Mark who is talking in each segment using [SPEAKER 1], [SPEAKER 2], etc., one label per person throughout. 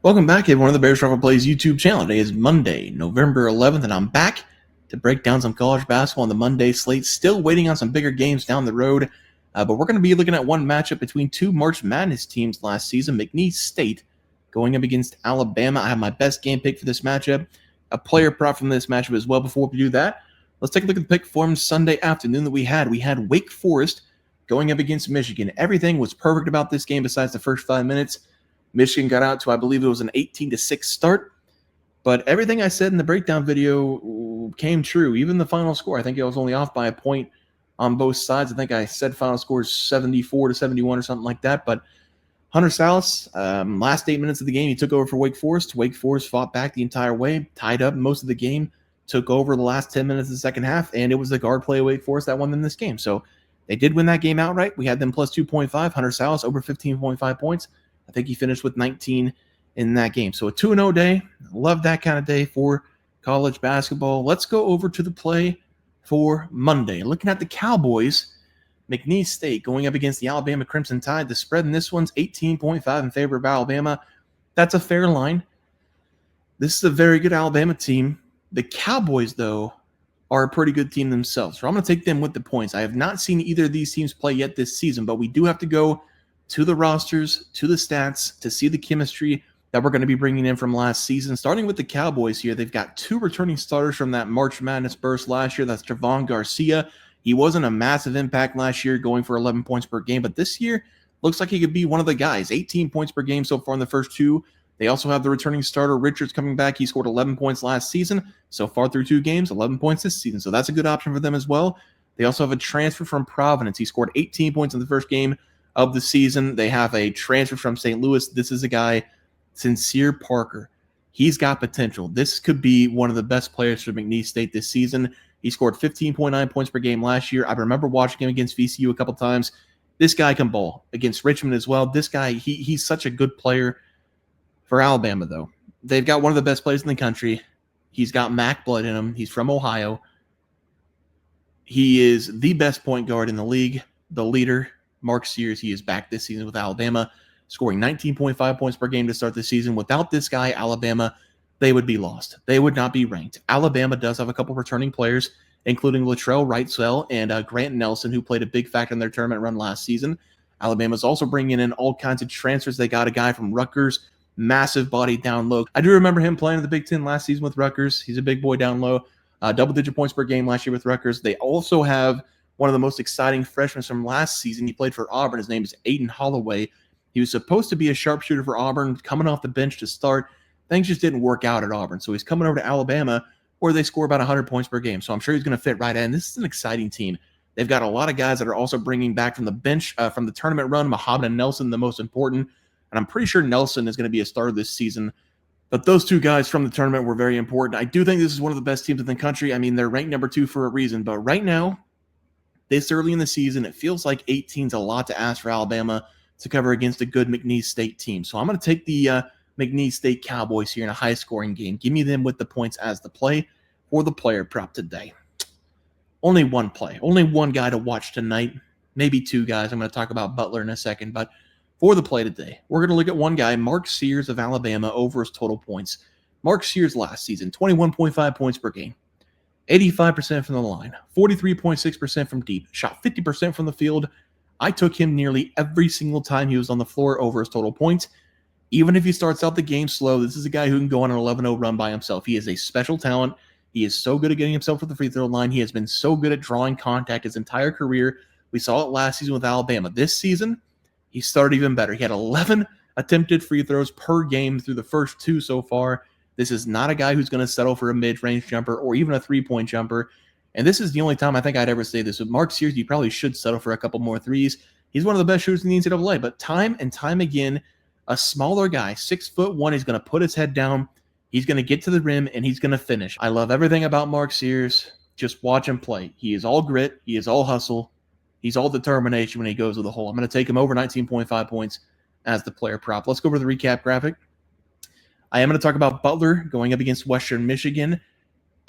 [SPEAKER 1] Welcome back, everyone, to the Bears Travel Plays YouTube channel. Today is Monday, November 11th, and I'm back to break down some college basketball on the Monday slate. Still waiting on some bigger games down the road, but we're going to be looking at one matchup between two March Madness teams last season, McNeese State going up against Alabama. I have my best game pick for this matchup, a player prop from this matchup as well. Before we do that, let's take a look at the pick from Sunday afternoon that we had. We had Wake Forest going up against Michigan. Everything was perfect about this game besides the first 5 minutes. Michigan got out to, I believe it was an 18-6 start. But everything I said in the breakdown video came true. Even the final score, I think it was only off by a point on both sides. I think I said final score is 74-71 or something like that. But Hunter Salas, last 8 minutes of the game, he took over for Wake Forest. Wake Forest fought back the entire way, tied up most of the game, took over the last 10 minutes of the second half, and it was the guard play of Wake Forest that won them this game. So they did win that game outright. We had them plus 2.5. Hunter Salas over 15.5 points. I think he finished with 19 in that game. So a 2-0 day. Love that kind of day for college basketball. Let's go over to the play for Monday. Looking at the Cowboys, McNeese State going up against the Alabama Crimson Tide. The spread in this one's 18.5 in favor of Alabama. That's a fair line. This is a very good Alabama team. The Cowboys, though, are a pretty good team themselves. So I'm going to take them with the points. I have not seen either of these teams play yet this season, but we do have to go to the rosters, to the stats, to see the chemistry that we're going to be bringing in from last season. Starting with the Cowboys here, they've got two returning starters from that March Madness burst last year. That's Javon Garcia. He wasn't a massive impact last year, going for 11 points per game, but this year looks like he could be one of the guys. 18 points per game so far in the first two. They also have the returning starter, Richards, coming back. He scored 11 points last season. So far through 2 games, 11 points this season. So that's a good option for them as well. They also have a transfer from Providence. He scored 18 points in the first game of the season. They have a transfer from St. Louis. This is a guy, Sincere Parker. He's got potential. This could be one of the best players for McNeese State this season. He scored 15.9 points per game last year. I remember watching him against VCU a couple times. This guy can ball against Richmond as well. This guy, he's such a good player for Alabama, though. They've got one of the best players in the country. He's got MAC blood in him. He's from Ohio. He is the best point guard in the league, the leader. Mark Sears, he is back this season with Alabama, scoring 19.5 points per game to start the season. Without this guy, Alabama, they would be lost. They would not be ranked. Alabama does have a couple returning players, including Latrell Wrightswell and Grant Nelson, who played a big factor in their tournament run last season. Alabama's also bringing in all kinds of transfers. They got a guy from Rutgers, massive body down low. I do remember him playing in the Big Ten last season with Rutgers. He's a big boy down low. Double-digit points per game last year with Rutgers. They also have one of the most exciting freshmen from last season. He played for Auburn. His name is Aiden Holloway. He was supposed to be a sharpshooter for Auburn, coming off the bench to start. Things just didn't work out at Auburn. So he's coming over to Alabama, where they score about 100 points per game. So I'm sure he's going to fit right in. This is an exciting team. They've got a lot of guys that are also bringing back from the bench, from the tournament run, Muhammad and Nelson, the most important. And I'm pretty sure Nelson is going to be a starter this season. But those two guys from the tournament were very important. I do think this is one of the best teams in the country. I mean, they're ranked number 2 for a reason. But right now, this early in the season, it feels like 18's a lot to ask for Alabama to cover against a good McNeese State team. So I'm going to take the McNeese State Cowboys here in a high-scoring game. Give me them with the points as the play for the player prop today. Only one play. Only one guy to watch tonight. Maybe 2 guys. I'm going to talk about Butler in a second. But for the play today, we're going to look at one guy, Mark Sears of Alabama, over his total points. Mark Sears last season, 21.5 points per game. 85% from the line, 43.6% from deep, shot 50% from the field. I took him nearly every single time he was on the floor over his total points. Even if he starts out the game slow, this is a guy who can go on an 11-0 run by himself. He is a special talent. He is so good at getting himself to the free throw line. He has been so good at drawing contact his entire career. We saw it last season with Alabama. This season, he started even better. He had 11 attempted free throws per game through the first 2 so far. This is not a guy who's going to settle for a mid-range jumper or even a three-point jumper. And this is the only time I think I'd ever say this. With Mark Sears, you probably should settle for a couple more threes. He's one of the best shooters in the NCAA. But time and time again, a smaller guy, 6'1", he's going to put his head down. He's going to get to the rim, and he's going to finish. I love everything about Mark Sears. Just watch him play. He is all grit. He is all hustle. He's all determination when he goes to the hole. I'm going to take him over 19.5 points as the player prop. Let's go over the recap graphic. I am going to talk about Butler going up against Western Michigan.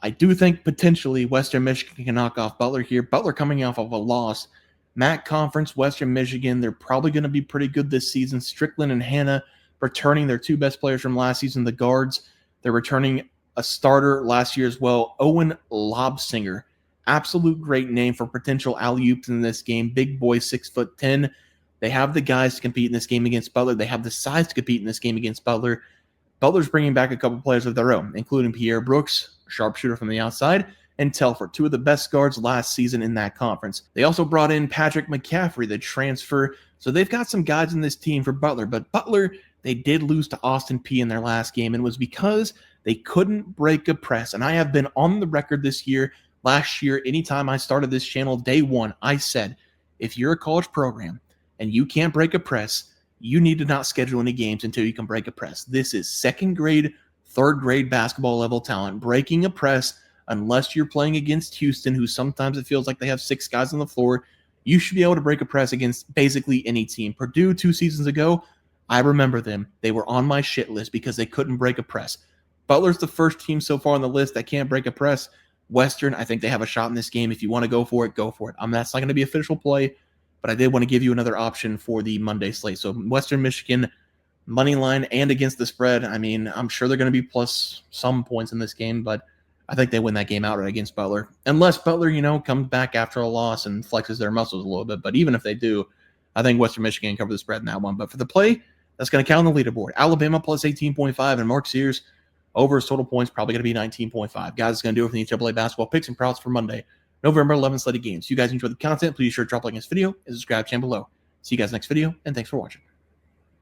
[SPEAKER 1] I do think potentially Western Michigan can knock off Butler here. Butler coming off of a loss. MAC Conference, Western Michigan, they're probably going to be pretty good this season. Strickland and Hannah returning their two best players from last season, the guards. They're returning a starter last year as well, Owen Lobsinger. Absolute great name for potential alley-oops in this game. Big boy, 6'10". They have the guys to compete in this game against Butler. They have the size to compete in this game against Butler. Butler's bringing back a couple players of their own, including Pierre Brooks, a sharpshooter from the outside, and Telford, two of the best guards last season in that conference. They also brought in Patrick McCaffrey, the transfer. So they've got some guys in this team for Butler. But Butler, they did lose to Austin Peay in their last game, and it was because they couldn't break a press. And I have been on the record this year, last year, anytime I started this channel, day one, I said, if you're a college program and you can't break a press, you need to not schedule any games until you can break a press. This is second grade, third grade basketball level talent. Breaking a press, unless you're playing against Houston, who sometimes it feels like they have 6 guys on the floor, you should be able to break a press against basically any team. Purdue 2 seasons ago, I remember them. They were on my shit list because they couldn't break a press. Butler's the first team so far on the list that can't break a press. Western, I think they have a shot in this game. If you want to go for it, go for it. That's not going to be official play, but I did want to give you another option for the Monday slate. So Western Michigan, money line and against the spread. I'm sure they're going to be plus some points in this game, but I think they win that game outright against Butler. Unless Butler, comes back after a loss and flexes their muscles a little bit. But even if they do, I think Western Michigan cover the spread in that one. But for the play, that's going to count on the leaderboard. Alabama plus 18.5 and Mark Sears over his total points, probably going to be 19.5. Guys, it's going to do it for the NCAA basketball picks and props for Monday, November 11th slated games. If you guys enjoyed the content, please be sure to drop a like in this video and subscribe to the channel below. See you guys next video, and thanks for watching.